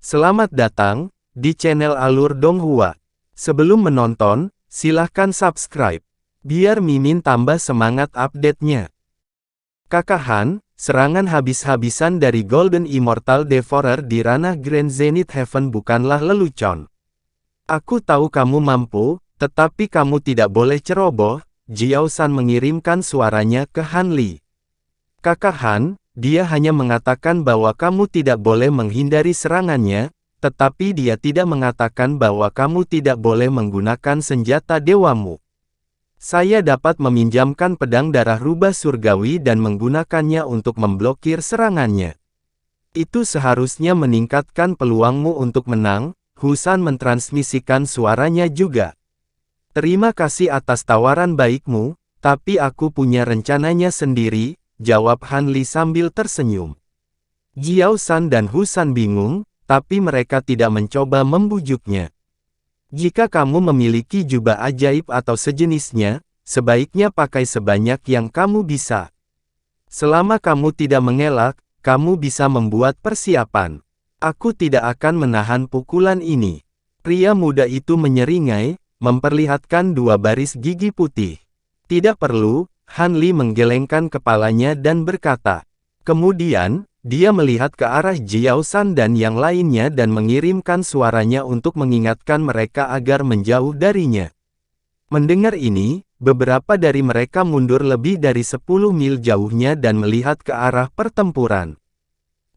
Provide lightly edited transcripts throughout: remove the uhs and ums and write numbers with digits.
Selamat datang di channel Alur Donghua. Sebelum menonton, silahkan subscribe, biar Mimin tambah semangat update-nya. Kakak Han, serangan habis-habisan dari Golden Immortal Devourer di ranah Grand Zenith Heaven bukanlah lelucon. Aku tahu kamu mampu, tetapi kamu tidak boleh ceroboh. Jiao San mengirimkan suaranya ke Han Li. Kakak Han, dia hanya mengatakan bahwa kamu tidak boleh menghindari serangannya, tetapi dia tidak mengatakan bahwa kamu tidak boleh menggunakan senjata dewamu. Saya dapat meminjamkan pedang darah rubah surgawi dan menggunakannya untuk memblokir serangannya. Itu seharusnya meningkatkan peluangmu untuk menang. Husan mentransmisikan suaranya juga. Terima kasih atas tawaran baikmu, tapi aku punya rencananya sendiri, jawab Han Li sambil tersenyum. Jiao San dan Husan bingung, tapi mereka tidak mencoba membujuknya. Jika kamu memiliki jubah ajaib atau sejenisnya, sebaiknya pakai sebanyak yang kamu bisa. Selama kamu tidak mengelak, kamu bisa membuat persiapan. Aku tidak akan menahan pukulan ini. Pria muda itu menyeringai, memperlihatkan dua baris gigi putih. Tidak perlu. Han Li menggelengkan kepalanya dan berkata. Kemudian, dia melihat ke arah Jiao San dan yang lainnya dan mengirimkan suaranya untuk mengingatkan mereka agar menjauh darinya. Mendengar ini, beberapa dari mereka mundur lebih dari 10 mil jauhnya dan melihat ke arah pertempuran.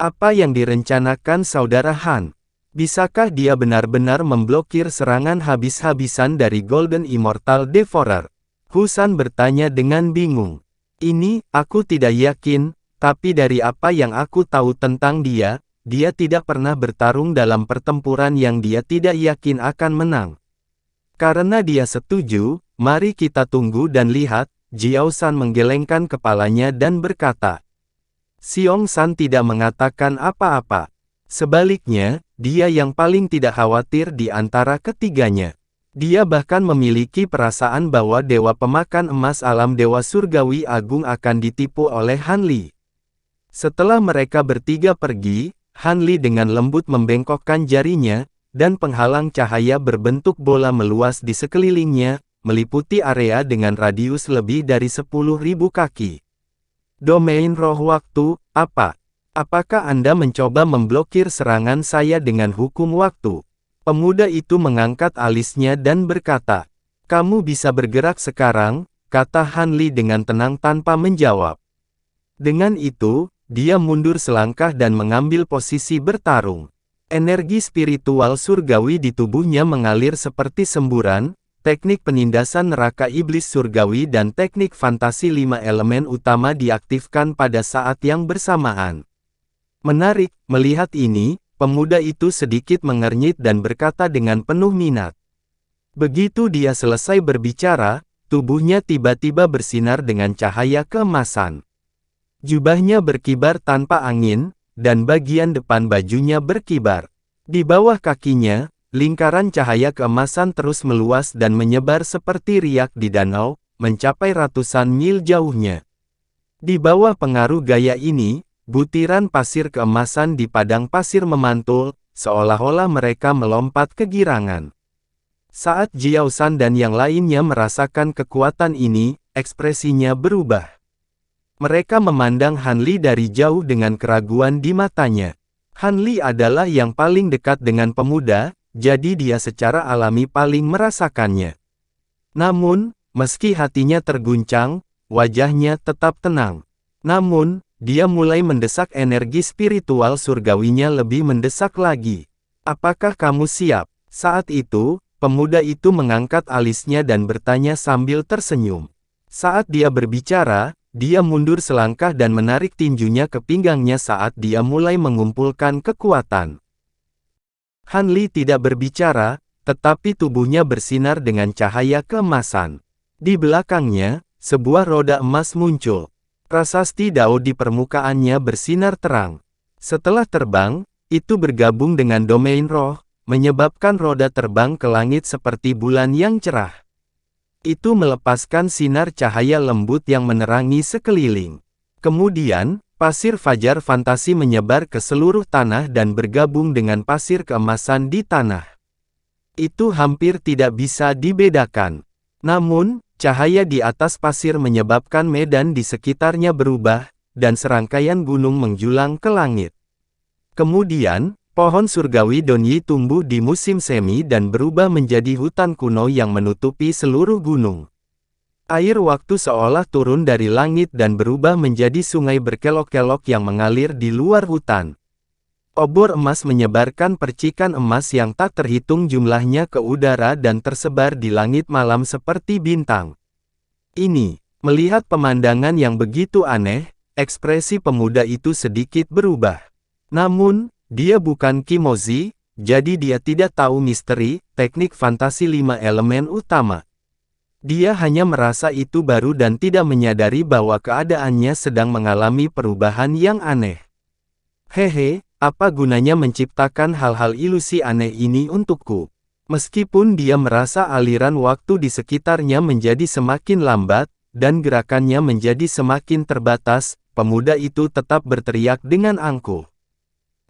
Apa yang direncanakan Saudara Han? Bisakah dia benar-benar memblokir serangan habis-habisan dari Golden Immortal Devourer? Husan bertanya dengan bingung. Ini, aku tidak yakin, tapi dari apa yang aku tahu tentang dia tidak pernah bertarung dalam pertempuran yang dia tidak yakin akan menang. Karena dia setuju, mari kita tunggu dan lihat. Jiao San menggelengkan kepalanya dan berkata. Xiong San tidak mengatakan apa-apa. Sebaliknya, dia yang paling tidak khawatir di antara ketiganya. Dia bahkan memiliki perasaan bahwa Dewa Pemakan Emas Alam Dewa Surgawi Agung akan ditipu oleh Han Li. Setelah mereka bertiga pergi, Han Li dengan lembut membengkokkan jarinya, dan penghalang cahaya berbentuk bola meluas di sekelilingnya, meliputi area dengan radius lebih dari 10.000 kaki. Domain roh waktu, apa? Apakah Anda mencoba memblokir serangan saya dengan hukum waktu? Pemuda itu mengangkat alisnya dan berkata, kamu bisa bergerak sekarang, kata Han Li dengan tenang tanpa menjawab. Dengan itu, dia mundur selangkah dan mengambil posisi bertarung. Energi spiritual surgawi di tubuhnya mengalir seperti semburan, teknik penindasan neraka iblis surgawi dan teknik fantasi 5 elemen utama diaktifkan pada saat yang bersamaan. Menarik, melihat ini, pemuda itu sedikit mengernyit dan berkata dengan penuh minat. Begitu dia selesai berbicara, tubuhnya tiba-tiba bersinar dengan cahaya keemasan. Jubahnya berkibar tanpa angin, dan bagian depan bajunya berkibar. Di bawah kakinya, lingkaran cahaya keemasan terus meluas dan menyebar seperti riak di danau, mencapai ratusan mil jauhnya. Di bawah pengaruh gaya ini, butiran pasir keemasan di padang pasir memantul, seolah-olah mereka melompat kegirangan. Saat Jiao San dan yang lainnya merasakan kekuatan ini, ekspresinya berubah. Mereka memandang Han Li dari jauh dengan keraguan di matanya. Han Li adalah yang paling dekat dengan pemuda, jadi dia secara alami paling merasakannya. Namun, meski hatinya terguncang, wajahnya tetap tenang. Namun, dia mulai mendesak energi spiritual surgawinya lebih mendesak lagi. Apakah kamu siap? Saat itu, pemuda itu mengangkat alisnya dan bertanya sambil tersenyum. Saat dia berbicara, dia mundur selangkah dan menarik tinjunya ke pinggangnya saat dia mulai mengumpulkan kekuatan. Han Li tidak berbicara, tetapi tubuhnya bersinar dengan cahaya keemasan. Di belakangnya, sebuah roda emas muncul. Prasasti Dao di permukaannya bersinar terang. Setelah terbang, itu bergabung dengan domain roh, menyebabkan roda terbang ke langit seperti bulan yang cerah. Itu melepaskan sinar cahaya lembut yang menerangi sekeliling. Kemudian, Pasir fajar fantasi menyebar ke seluruh tanah dan bergabung dengan pasir keemasan di tanah. Itu hampir tidak bisa dibedakan. Namun, cahaya di atas pasir menyebabkan medan di sekitarnya berubah, dan serangkaian gunung menjulang ke langit. Kemudian, pohon surgawi Donyi tumbuh di musim semi dan berubah menjadi hutan kuno yang menutupi seluruh gunung. Air waktu seolah turun dari langit dan berubah menjadi sungai berkelok-kelok yang mengalir di luar hutan. Obor emas menyebarkan percikan emas yang tak terhitung jumlahnya ke udara dan tersebar di langit malam seperti bintang. Melihat pemandangan yang begitu aneh, ekspresi pemuda itu sedikit berubah. Namun, dia bukan Kimoji, jadi dia tidak tahu misteri, teknik fantasi 5 elemen utama. Dia hanya merasa itu baru dan tidak menyadari bahwa keadaannya sedang mengalami perubahan yang aneh. Hehe, apa gunanya menciptakan hal-hal ilusi aneh ini untukku? Meskipun dia merasa aliran waktu di sekitarnya menjadi semakin lambat, dan gerakannya menjadi semakin terbatas, pemuda itu tetap berteriak dengan angkuh.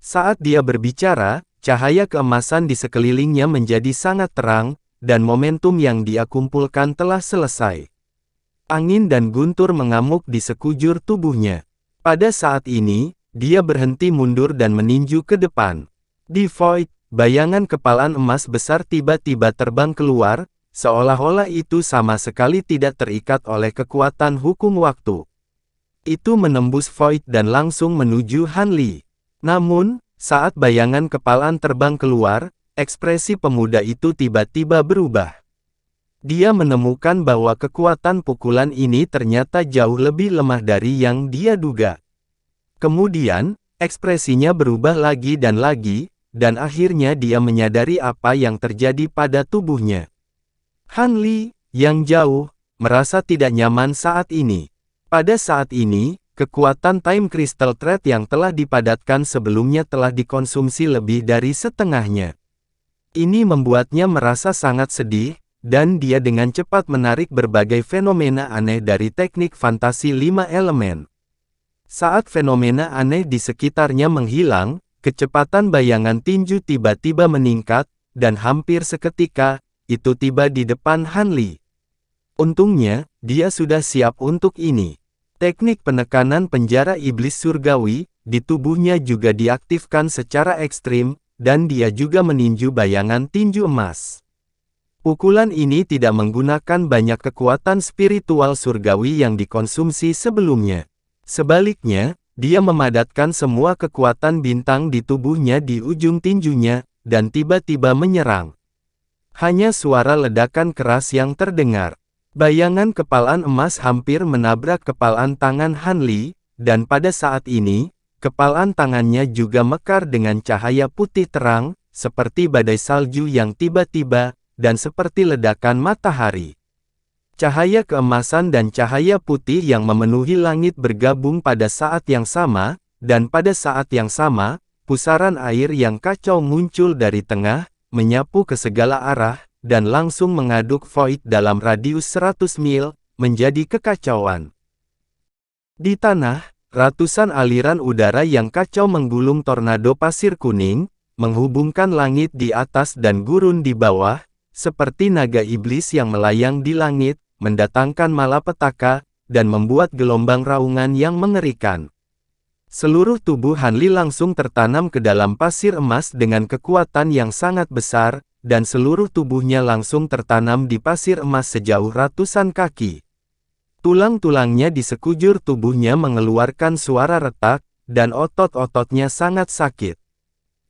Saat dia berbicara, cahaya keemasan di sekelilingnya menjadi sangat terang, dan momentum yang dia kumpulkan telah selesai. Angin dan guntur mengamuk di sekujur tubuhnya. Pada saat ini, dia berhenti mundur dan meninju ke depan. Di void, bayangan kepalan emas besar tiba-tiba terbang keluar, seolah-olah itu sama sekali tidak terikat oleh kekuatan hukum waktu. Itu menembus void dan langsung menuju Han Li. Namun, saat bayangan kepalan terbang keluar, ekspresi pemuda itu tiba-tiba berubah. Dia menemukan bahwa kekuatan pukulan ini ternyata jauh lebih lemah dari yang dia duga. Kemudian, ekspresinya berubah lagi, dan akhirnya dia menyadari apa yang terjadi pada tubuhnya. Han Li, yang jauh, merasa tidak nyaman saat ini. Pada saat ini, kekuatan Time Crystal Thread yang telah dipadatkan sebelumnya telah dikonsumsi lebih dari setengahnya. Ini membuatnya merasa sangat sedih, dan dia dengan cepat menarik berbagai fenomena aneh dari teknik fantasi 5 elemen. Saat fenomena aneh di sekitarnya menghilang, kecepatan bayangan tinju tiba-tiba meningkat, dan hampir seketika, itu tiba di depan Han Li. Untungnya, dia sudah siap untuk ini. Teknik penekanan penjara iblis surgawi, di tubuhnya juga diaktifkan secara ekstrim, dan dia juga meninju bayangan tinju emas. Pukulan ini tidak menggunakan banyak kekuatan spiritual surgawi yang dikonsumsi sebelumnya. Sebaliknya, dia memadatkan semua kekuatan bintang di tubuhnya di ujung tinjunya, dan tiba-tiba menyerang. Hanya suara ledakan keras yang terdengar. Bayangan kepalan emas hampir menabrak kepalan tangan Han Li, dan pada saat ini, kepalan tangannya juga mekar dengan cahaya putih terang, seperti badai salju yang tiba-tiba, dan seperti ledakan matahari. Cahaya keemasan dan cahaya putih yang memenuhi langit bergabung pada saat yang sama, dan pada saat yang sama, pusaran air yang kacau muncul dari tengah, menyapu ke segala arah, dan langsung mengaduk void dalam radius 100 mil, menjadi kekacauan. Di tanah, ratusan aliran udara yang kacau menggulung tornado pasir kuning, menghubungkan langit di atas dan gurun di bawah, seperti naga iblis yang melayang di langit, mendatangkan malapetaka, dan membuat gelombang raungan yang mengerikan. Seluruh tubuh Han Li langsung tertanam ke dalam pasir emas dengan kekuatan yang sangat besar, dan seluruh tubuhnya langsung tertanam di pasir emas sejauh ratusan kaki. Tulang-tulangnya di sekujur tubuhnya mengeluarkan suara retak, dan otot-ototnya sangat sakit.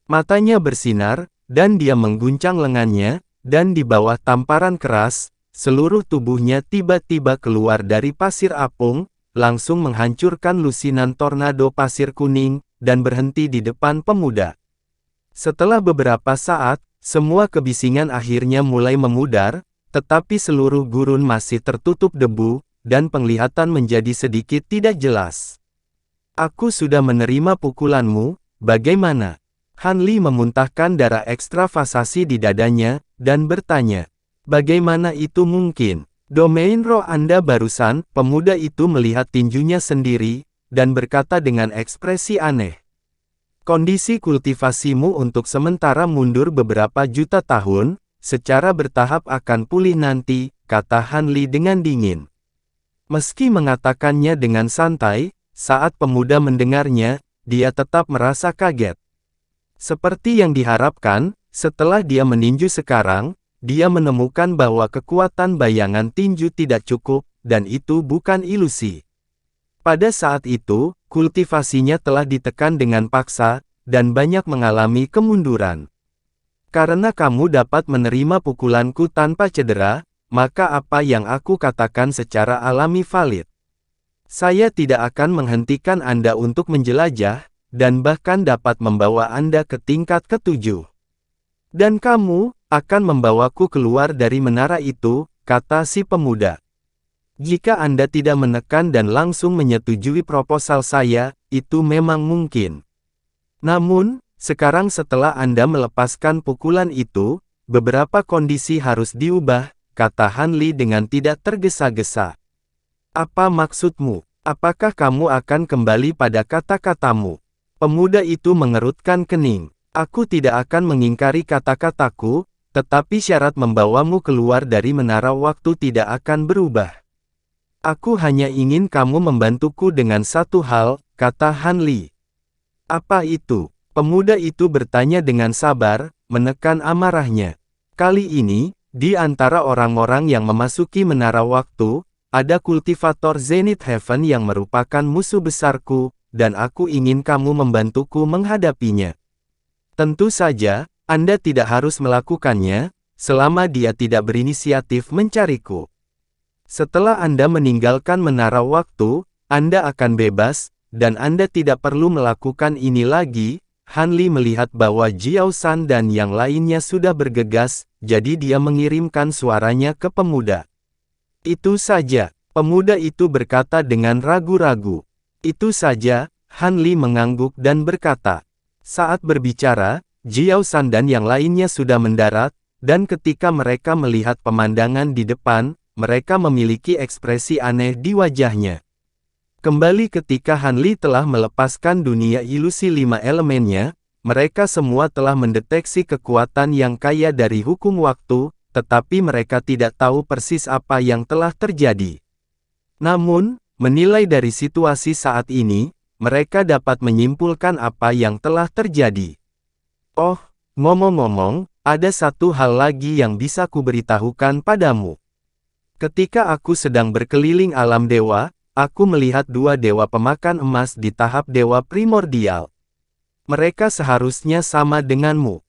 Matanya bersinar, dan dia mengguncang lengannya, dan di bawah tamparan keras, seluruh tubuhnya tiba-tiba keluar dari pasir apung, langsung menghancurkan lusinan tornado pasir kuning, dan berhenti di depan pemuda. Setelah beberapa saat, semua kebisingan akhirnya mulai memudar, tetapi seluruh gurun masih tertutup debu, dan penglihatan menjadi sedikit tidak jelas. Aku sudah menerima pukulanmu, bagaimana? Han Li memuntahkan darah ekstra fasasi di dadanya, dan bertanya, bagaimana itu mungkin? Domain roh Anda barusan, pemuda itu melihat tinjunya sendiri, dan berkata dengan ekspresi aneh. Kondisi kultivasimu untuk sementara mundur beberapa juta tahun, secara bertahap akan pulih nanti, kata Han Li dengan dingin. Meski mengatakannya dengan santai, saat pemuda mendengarnya, dia tetap merasa kaget. Seperti yang diharapkan, setelah dia meninju sekarang, dia menemukan bahwa kekuatan bayangan tinju tidak cukup, dan itu bukan ilusi. Pada saat itu, kultivasinya telah ditekan dengan paksa, dan banyak mengalami kemunduran. Karena kamu dapat menerima pukulanku tanpa cedera, maka apa yang aku katakan secara alami valid. Saya tidak akan menghentikan Anda untuk menjelajah, dan bahkan dapat membawa Anda ke tingkat ke-7. Dan kamu akan membawaku keluar dari menara itu, kata si pemuda. Jika Anda tidak menekan dan langsung menyetujui proposal saya, itu memang mungkin. Namun, sekarang setelah Anda melepaskan pukulan itu, beberapa kondisi harus diubah, kata Han Li dengan tidak tergesa-gesa. Apa maksudmu? Apakah kamu akan kembali pada kata-katamu? Pemuda itu mengerutkan kening. Aku tidak akan mengingkari kata-kataku, tetapi syarat membawamu keluar dari menara waktu tidak akan berubah. Aku hanya ingin kamu membantuku dengan satu hal, kata Han Li. Apa itu? Pemuda itu bertanya dengan sabar, menekan amarahnya. Kali ini, di antara orang-orang yang memasuki menara waktu, ada kultivator Zenith Heaven yang merupakan musuh besarku, dan aku ingin kamu membantuku menghadapinya. Tentu saja, Anda tidak harus melakukannya, selama dia tidak berinisiatif mencariku. Setelah Anda meninggalkan menara waktu, Anda akan bebas, dan Anda tidak perlu melakukan ini lagi. Han Li melihat bahwa Jiao San dan yang lainnya sudah bergegas, jadi dia mengirimkan suaranya ke pemuda. Itu saja, pemuda itu berkata dengan ragu-ragu. Itu saja, Han Li mengangguk dan berkata. Saat berbicara, Jiao San dan yang lainnya sudah mendarat, dan ketika mereka melihat pemandangan di depan, mereka memiliki ekspresi aneh di wajahnya. Kembali ketika Han Li telah melepaskan dunia ilusi 5 elemennya, mereka semua telah mendeteksi kekuatan yang kaya dari hukum waktu, tetapi mereka tidak tahu persis apa yang telah terjadi. Namun, menilai dari situasi saat ini, mereka dapat menyimpulkan apa yang telah terjadi. Oh, ngomong-ngomong, ada satu hal lagi yang bisa kuberitahukan padamu. Ketika aku sedang berkeliling alam dewa, aku melihat dua dewa pemakan emas di tahap dewa primordial. Mereka seharusnya sama denganmu.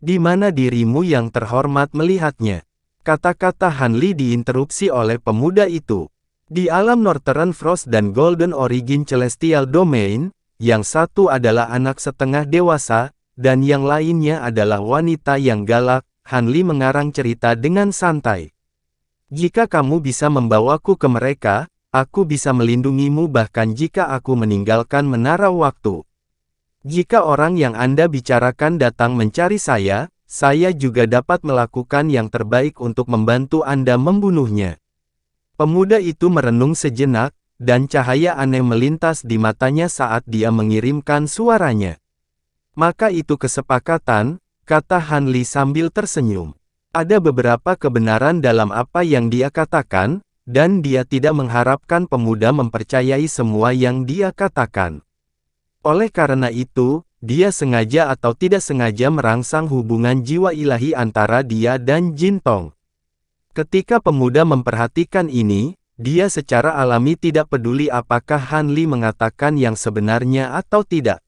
Di mana dirimu yang terhormat melihatnya? Kata-kata Han Li diinterupsi oleh pemuda itu. Di alam Northern Frost dan Golden Origin Celestial Domain, yang satu adalah anak setengah dewasa, dan yang lainnya adalah wanita yang galak, Han Li mengarang cerita dengan santai. Jika kamu bisa membawaku ke mereka, aku bisa melindungimu bahkan jika aku meninggalkan menara waktu. Jika orang yang Anda bicarakan datang mencari saya juga dapat melakukan yang terbaik untuk membantu Anda membunuhnya. Pemuda itu merenung sejenak, dan cahaya aneh melintas di matanya saat dia mengirimkan suaranya. Maka itu kesepakatan, kata Han Li sambil tersenyum. Ada beberapa kebenaran dalam apa yang dia katakan, dan dia tidak mengharapkan pemuda mempercayai semua yang dia katakan. Oleh karena itu, dia sengaja atau tidak sengaja merangsang hubungan jiwa ilahi antara dia dan Jin Tong. Ketika pemuda memperhatikan ini, dia secara alami tidak peduli apakah Han Li mengatakan yang sebenarnya atau tidak.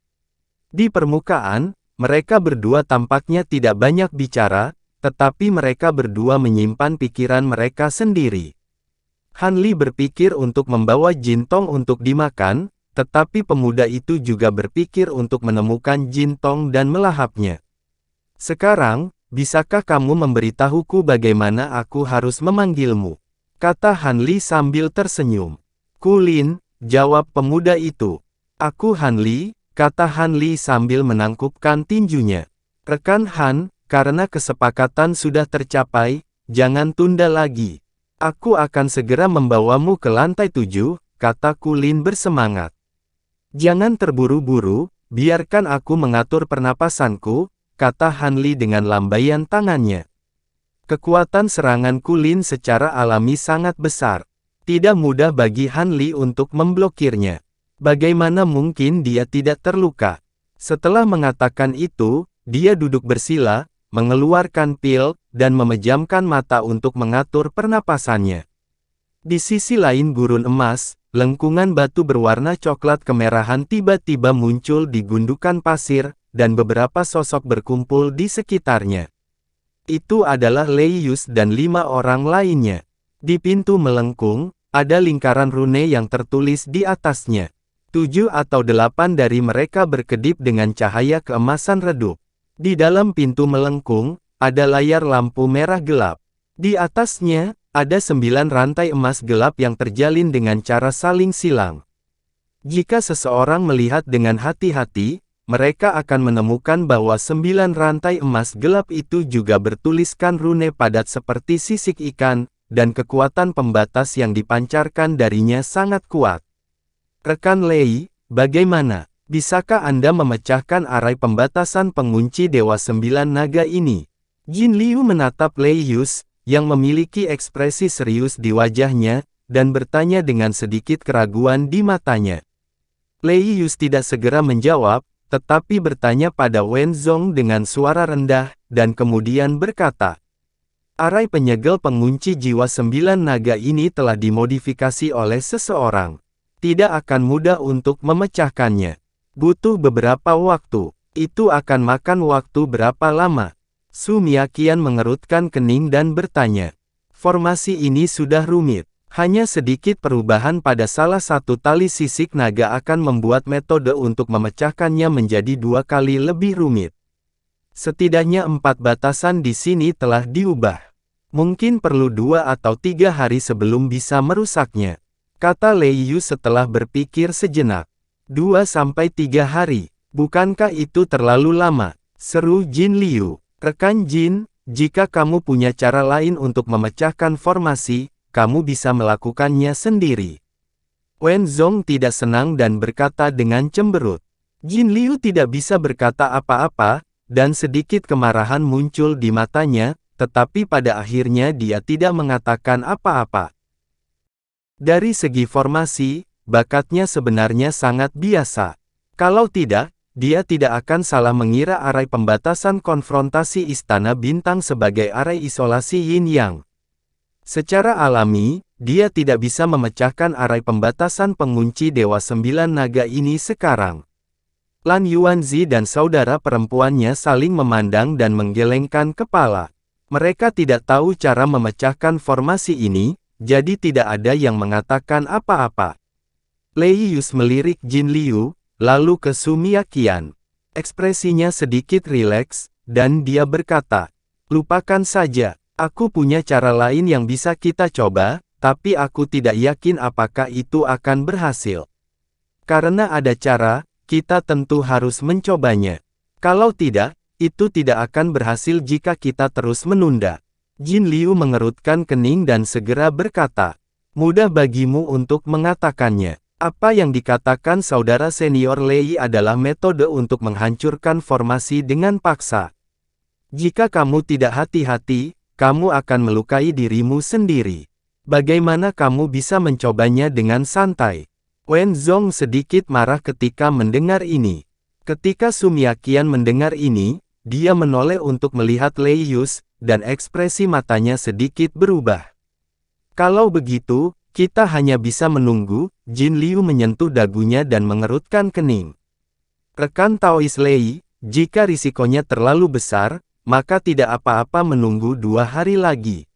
Di permukaan, mereka berdua tampaknya tidak banyak bicara, tetapi mereka berdua menyimpan pikiran mereka sendiri. Han Li berpikir untuk membawa Jin Tong untuk dimakan, tetapi pemuda itu juga berpikir untuk menemukan Jin Tong dan melahapnya. Sekarang, bisakah kamu memberitahuku bagaimana aku harus memanggilmu? Kata Han Li sambil tersenyum. Kulin, jawab pemuda itu. Aku Han Li, kata Han Li sambil menangkupkan tinjunya. Rekan Han, karena kesepakatan sudah tercapai, jangan tunda lagi. Aku akan segera membawamu ke lantai 7, kata Kulin bersemangat. Jangan terburu-buru, biarkan aku mengatur pernapasanku, kata Han Li dengan lambaian tangannya. Kekuatan serangan Kulin secara alami sangat besar. Tidak mudah bagi Han Li untuk memblokirnya. Bagaimana mungkin dia tidak terluka? Setelah mengatakan itu, dia duduk bersila, mengeluarkan pil, dan memejamkan mata untuk mengatur pernapasannya. Di sisi lain gurun emas, lengkungan batu berwarna coklat kemerahan tiba-tiba muncul di gundukan pasir, dan beberapa sosok berkumpul di sekitarnya. Itu adalah Lei Yus dan 5 orang lainnya. Di pintu melengkung, ada lingkaran rune yang tertulis di atasnya. 7 atau 8 dari mereka berkedip dengan cahaya keemasan redup. Di dalam pintu melengkung, ada layar lampu merah gelap. Di atasnya, ada 9 rantai emas gelap yang terjalin dengan cara saling silang. Jika seseorang melihat dengan hati-hati, mereka akan menemukan bahwa 9 rantai emas gelap itu juga bertuliskan rune padat seperti sisik ikan, dan kekuatan pembatas yang dipancarkan darinya sangat kuat. Rekan Lei, bagaimana? Bisakah Anda memecahkan arai pembatasan pengunci Dewa 9 Naga ini? Jin Liu menatap Lei Yus, yang memiliki ekspresi serius di wajahnya, dan bertanya dengan sedikit keraguan di matanya. Lei Yus tidak segera menjawab, tetapi bertanya pada Wen Zong dengan suara rendah, dan kemudian berkata, arai penyegel pengunci jiwa 9 naga ini telah dimodifikasi oleh seseorang. Tidak akan mudah untuk memecahkannya. Butuh beberapa waktu. Itu akan makan waktu berapa lama? Su Miaqian mengerutkan kening dan bertanya. Formasi ini sudah rumit. Hanya sedikit perubahan pada salah satu tali sisik naga akan membuat metode untuk memecahkannya menjadi 2 kali lebih rumit. Setidaknya 4 batasan di sini telah diubah. Mungkin perlu 2 atau 3 hari sebelum bisa merusaknya, kata Lei Yu setelah berpikir sejenak. 2-3 hari, bukankah itu terlalu lama? Seru Jin Liu. Rekan Jin, jika kamu punya cara lain untuk memecahkan formasi, kamu bisa melakukannya sendiri. Wen Zong tidak senang dan berkata dengan cemberut. Jin Liu tidak bisa berkata apa-apa, dan sedikit kemarahan muncul di matanya, tetapi pada akhirnya dia tidak mengatakan apa-apa. Dari segi formasi, bakatnya sebenarnya sangat biasa. Kalau tidak, dia tidak akan salah mengira arai pembatasan konfrontasi Istana Bintang sebagai arai isolasi Yin Yang. Secara alami, dia tidak bisa memecahkan arai pembatasan pengunci Dewa 9 Naga ini sekarang. Lan Yuanzi dan saudara perempuannya saling memandang dan menggelengkan kepala. Mereka tidak tahu cara memecahkan formasi ini, jadi tidak ada yang mengatakan apa-apa. Lei Yus melirik Jin Liu, lalu ke Su Miaqian. Ekspresinya sedikit rileks, dan dia berkata, lupakan saja. Aku punya cara lain yang bisa kita coba, tapi aku tidak yakin apakah itu akan berhasil. Karena ada cara, kita tentu harus mencobanya. Kalau tidak, itu tidak akan berhasil jika kita terus menunda. Jin Liu mengerutkan kening dan segera berkata, mudah bagimu untuk mengatakannya. Apa yang dikatakan saudara senior Lei adalah metode untuk menghancurkan formasi dengan paksa. Jika kamu tidak hati-hati, kamu akan melukai dirimu sendiri. Bagaimana kamu bisa mencobanya dengan santai? Wen Zong sedikit marah ketika mendengar ini. Ketika Su Miaqian mendengar ini, dia menoleh untuk melihat Lei Yus, dan ekspresi matanya sedikit berubah. Kalau begitu, kita hanya bisa menunggu. Jin Liu menyentuh dagunya dan mengerutkan kening. Rekan Taois Lei, jika risikonya terlalu besar, maka tidak apa-apa menunggu 2 hari lagi.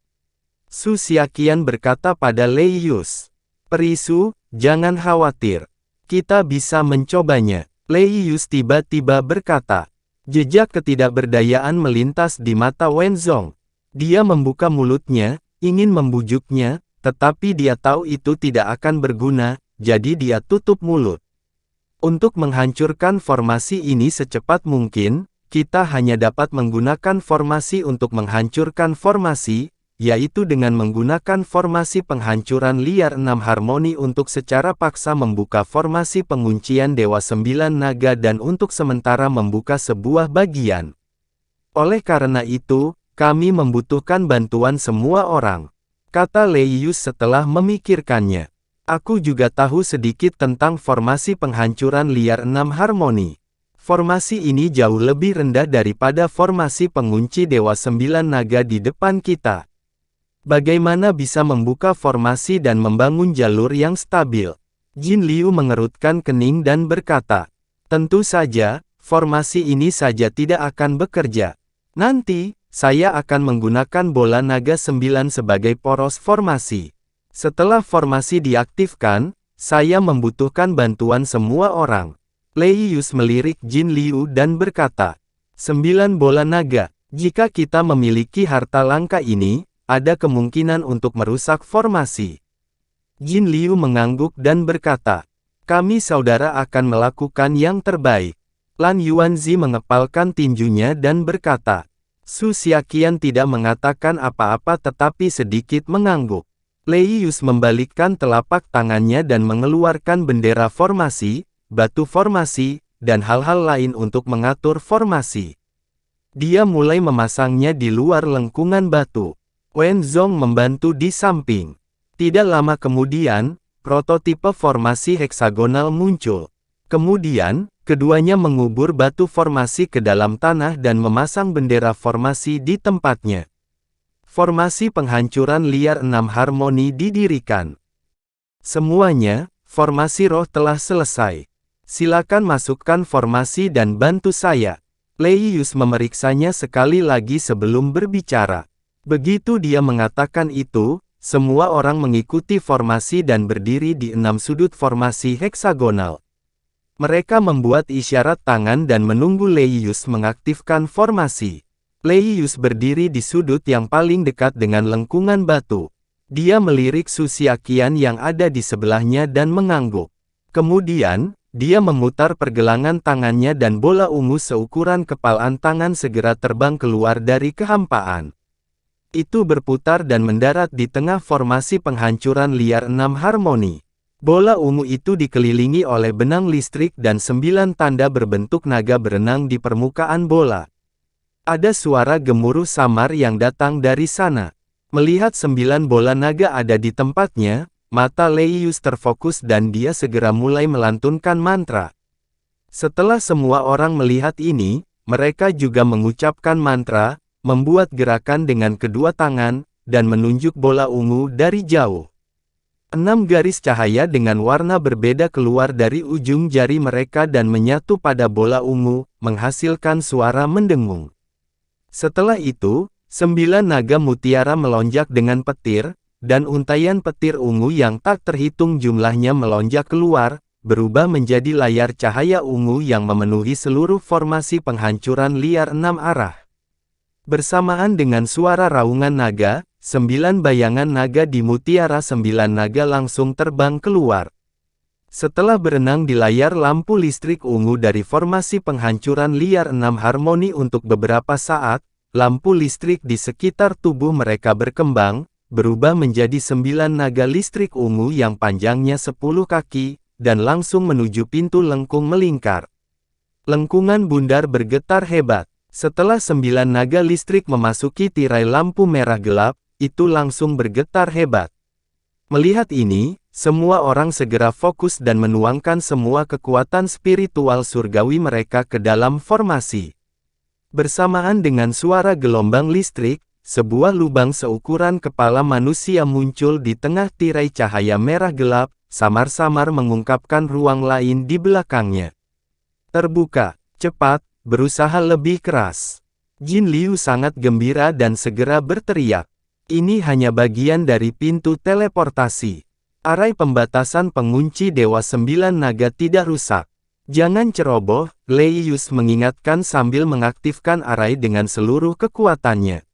Su Xiaqian berkata pada Lei Yus. Perisu, jangan khawatir. Kita bisa mencobanya. Lei Yus tiba-tiba berkata. Jejak ketidakberdayaan melintas di mata Wen Zong. Dia membuka mulutnya, ingin membujuknya, tetapi dia tahu itu tidak akan berguna, jadi dia tutup mulut. Untuk menghancurkan formasi ini secepat mungkin, kita hanya dapat menggunakan formasi untuk menghancurkan formasi, yaitu dengan menggunakan formasi penghancuran liar 6 harmoni untuk secara paksa membuka formasi penguncian Dewa 9 Naga dan untuk sementara membuka sebuah bagian. Oleh karena itu, kami membutuhkan bantuan semua orang, kata Leius setelah memikirkannya. Aku juga tahu sedikit tentang formasi penghancuran liar 6 harmoni. Formasi ini jauh lebih rendah daripada formasi pengunci Dewa 9 Naga di depan kita. Bagaimana bisa membuka formasi dan membangun jalur yang stabil? Jin Liu mengerutkan kening dan berkata, tentu saja, formasi ini saja tidak akan bekerja. Nanti, saya akan menggunakan bola naga 9 sebagai poros formasi. Setelah formasi diaktifkan, saya membutuhkan bantuan semua orang. Leius melirik Jin Liu dan berkata, 9 bola naga, jika kita memiliki harta langka ini, ada kemungkinan untuk merusak formasi. Jin Liu mengangguk dan berkata, kami saudara akan melakukan yang terbaik. Lan Yuanzi mengepalkan tinjunya dan berkata, Su Xiaqian tidak mengatakan apa-apa tetapi sedikit mengangguk. Leius membalikkan telapak tangannya dan mengeluarkan bendera formasi, batu formasi, dan hal-hal lain untuk mengatur formasi. Dia mulai memasangnya di luar lengkungan batu. Wenzong membantu di samping. Tidak lama kemudian, prototipe formasi heksagonal muncul. Kemudian, keduanya mengubur batu formasi ke dalam tanah dan memasang bendera formasi di tempatnya. Formasi penghancuran liar 6 harmoni didirikan. Semuanya, formasi roh telah selesai. Silakan masukkan formasi dan bantu saya. Leius memeriksanya sekali lagi sebelum berbicara. Begitu dia mengatakan itu, semua orang mengikuti formasi dan berdiri di 6 sudut formasi heksagonal. Mereka membuat isyarat tangan dan menunggu Leius mengaktifkan formasi. Leius berdiri di sudut yang paling dekat dengan lengkungan batu. Dia melirik Su Xiaqian yang ada di sebelahnya dan mengangguk. Kemudian, dia memutar pergelangan tangannya dan bola ungu seukuran kepalan tangan segera terbang keluar dari kehampaan. Itu berputar dan mendarat di tengah formasi penghancuran liar 6 harmoni. Bola ungu itu dikelilingi oleh benang listrik dan 9 tanda berbentuk naga berenang di permukaan bola. Ada suara gemuruh samar yang datang dari sana. Melihat 9 bola naga ada di tempatnya, mata Leius terfokus dan dia segera mulai melantunkan mantra. Setelah semua orang melihat ini, mereka juga mengucapkan mantra, membuat gerakan dengan kedua tangan, dan menunjuk bola ungu dari jauh. 6 garis cahaya dengan warna berbeda keluar dari ujung jari mereka dan menyatu pada bola ungu, menghasilkan suara mendengung. Setelah itu, 9 naga mutiara melonjak dengan petir, dan untaian petir ungu yang tak terhitung jumlahnya melonjak keluar, berubah menjadi layar cahaya ungu yang memenuhi seluruh formasi penghancuran liar 6 arah. Bersamaan dengan suara raungan naga, 9 bayangan naga di mutiara 9 naga langsung terbang keluar. Setelah berenang di layar lampu listrik ungu dari formasi penghancuran liar 6 harmoni untuk beberapa saat, lampu listrik di sekitar tubuh mereka berkembang, berubah menjadi 9 naga listrik ungu yang panjangnya 10 kaki, dan langsung menuju pintu lengkung melingkar. Lengkungan bundar bergetar hebat. Setelah 9 naga listrik memasuki tirai lampu merah gelap, itu langsung bergetar hebat. Melihat ini, semua orang segera fokus dan menuangkan semua kekuatan spiritual surgawi mereka ke dalam formasi. Bersamaan dengan suara gelombang listrik, sebuah lubang seukuran kepala manusia muncul di tengah tirai cahaya merah gelap, samar-samar mengungkapkan ruang lain di belakangnya. Terbuka, cepat, berusaha lebih keras. Jin Liu sangat gembira dan segera berteriak. Ini hanya bagian dari pintu teleportasi. Arai pembatasan pengunci Dewa 9 Naga tidak rusak. Jangan ceroboh, Leius mengingatkan sambil mengaktifkan arai dengan seluruh kekuatannya.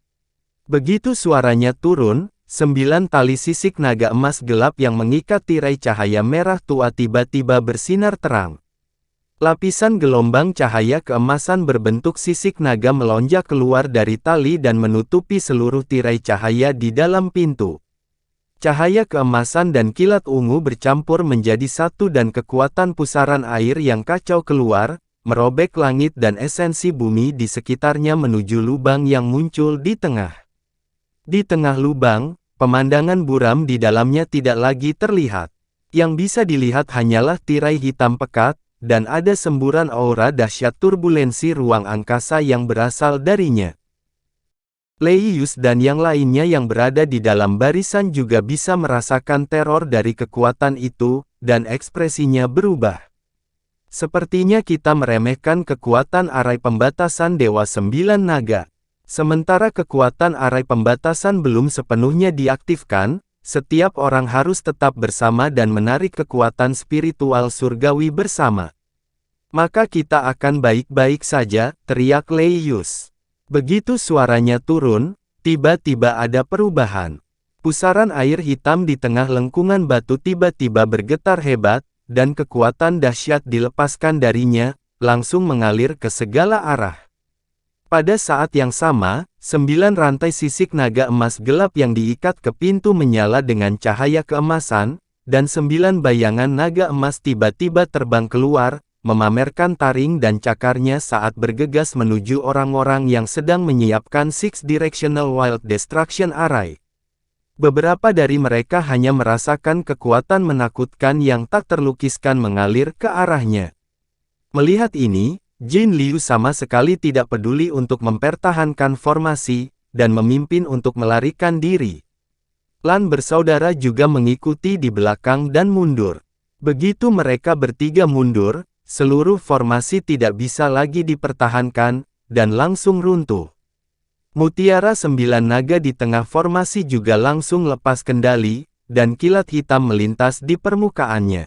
Begitu suaranya turun, 9 tali sisik naga emas gelap yang mengikat tirai cahaya merah tua tiba-tiba bersinar terang. Lapisan gelombang cahaya keemasan berbentuk sisik naga melonjak keluar dari tali dan menutupi seluruh tirai cahaya di dalam pintu. Cahaya keemasan dan kilat ungu bercampur menjadi satu dan kekuatan pusaran air yang kacau keluar, merobek langit dan esensi bumi di sekitarnya menuju lubang yang muncul di tengah. Di tengah lubang, pemandangan buram di dalamnya tidak lagi terlihat. Yang bisa dilihat hanyalah tirai hitam pekat, dan ada semburan aura dahsyat turbulensi ruang angkasa yang berasal darinya. Lei Yus dan yang lainnya yang berada di dalam barisan juga bisa merasakan teror dari kekuatan itu, dan ekspresinya berubah. Sepertinya kita meremehkan kekuatan arai pembatasan Dewa Sembilan Naga. Sementara kekuatan arai pembatasan belum sepenuhnya diaktifkan, setiap orang harus tetap bersama dan menarik kekuatan spiritual surgawi bersama. Maka kita akan baik-baik saja, teriak Lei Yus. Begitu suaranya turun, tiba-tiba ada perubahan. Pusaran air hitam di tengah lengkungan batu tiba-tiba bergetar hebat, dan kekuatan dahsyat dilepaskan darinya, langsung mengalir ke segala arah. Pada saat yang sama, 9 rantai sisik naga emas gelap yang diikat ke pintu menyala dengan cahaya keemasan, dan 9 bayangan naga emas tiba-tiba terbang keluar, memamerkan taring dan cakarnya saat bergegas menuju orang-orang yang sedang menyiapkan Six Directional Wild Destruction Array. Beberapa dari mereka hanya merasakan kekuatan menakutkan yang tak terlukiskan mengalir ke arahnya. Melihat ini, Jin Liu sama sekali tidak peduli untuk mempertahankan formasi, dan memimpin untuk melarikan diri. Lan bersaudara juga mengikuti di belakang dan mundur. Begitu mereka bertiga mundur, seluruh formasi tidak bisa lagi dipertahankan, dan langsung runtuh. Mutiara 9 naga di tengah formasi juga langsung lepas kendali, dan kilat hitam melintas di permukaannya.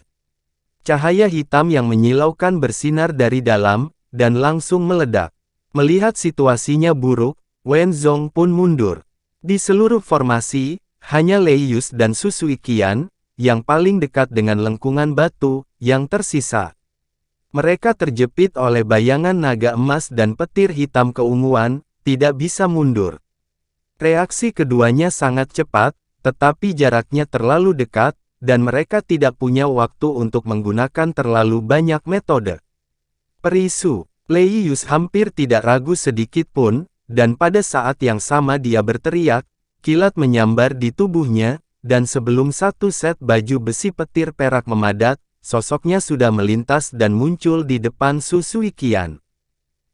Cahaya hitam yang menyilaukan bersinar dari dalam, dan langsung meledak. Melihat situasinya buruk, Wen Zong pun mundur. Di seluruh formasi, hanya Lei Yus dan Su Suiqian, yang paling dekat dengan lengkungan batu, yang tersisa. Mereka terjepit oleh bayangan naga emas dan petir hitam keunguan, tidak bisa mundur. Reaksi keduanya sangat cepat, tetapi jaraknya terlalu dekat, dan mereka tidak punya waktu untuk menggunakan terlalu banyak metode. Perisu, Lei Yus hampir tidak ragu sedikit pun, dan pada saat yang sama dia berteriak, kilat menyambar di tubuhnya, dan sebelum satu set baju besi petir perak memadat, sosoknya sudah melintas dan muncul di depan Su Suiqian.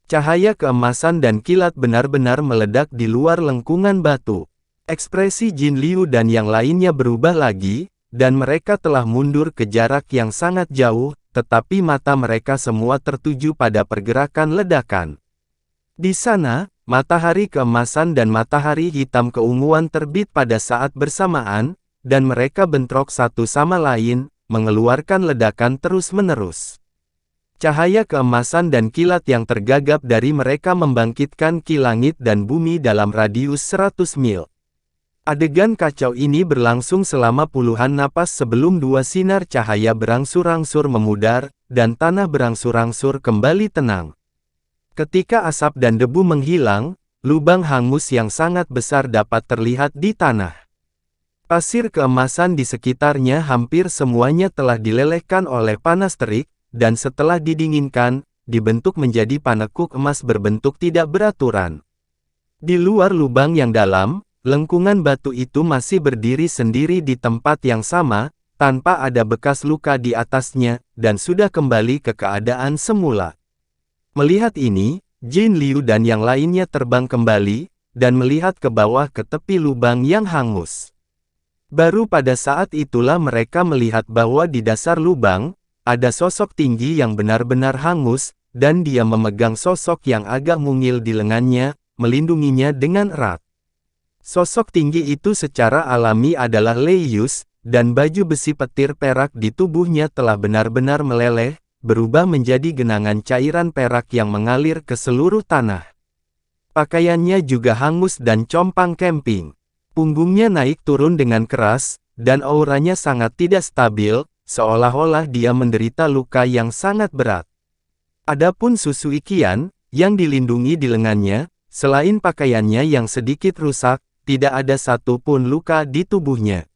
Cahaya keemasan dan kilat benar-benar meledak di luar lengkungan batu. Ekspresi Jin Liu dan yang lainnya berubah lagi, dan mereka telah mundur ke jarak yang sangat jauh, tetapi mata mereka semua tertuju pada pergerakan ledakan. Di sana, matahari keemasan dan matahari hitam keunguan terbit pada saat bersamaan, dan mereka bentrok satu sama lain, mengeluarkan ledakan terus-menerus. Cahaya keemasan dan kilat yang tergagap dari mereka membangkitkan ki langit dan bumi dalam radius 100 mil. Adegan kacau ini berlangsung selama puluhan napas sebelum dua sinar cahaya berangsur-angsur memudar, dan tanah berangsur-angsur kembali tenang. Ketika asap dan debu menghilang, lubang hangus yang sangat besar dapat terlihat di tanah. Pasir keemasan di sekitarnya hampir semuanya telah dilelehkan oleh panas terik, dan setelah didinginkan, dibentuk menjadi panekuk emas berbentuk tidak beraturan. Di luar lubang yang dalam, lengkungan batu itu masih berdiri sendiri di tempat yang sama, tanpa ada bekas luka di atasnya, dan sudah kembali ke keadaan semula. Melihat ini, Jin Liu dan yang lainnya terbang kembali, dan melihat ke bawah ke tepi lubang yang hangus. Baru pada saat itulah mereka melihat bahwa di dasar lubang, ada sosok tinggi yang benar-benar hangus, dan dia memegang sosok yang agak mungil di lengannya, melindunginya dengan erat. Sosok tinggi itu secara alami adalah Lei Yus, dan baju besi petir perak di tubuhnya telah benar-benar meleleh, berubah menjadi genangan cairan perak yang mengalir ke seluruh tanah. Pakaiannya juga hangus dan compang camping. Punggungnya naik turun dengan keras, dan auranya sangat tidak stabil, seolah-olah dia menderita luka yang sangat berat. Adapun Susui Qian, yang dilindungi di lengannya, selain pakaiannya yang sedikit rusak, tidak ada satu pun luka di tubuhnya.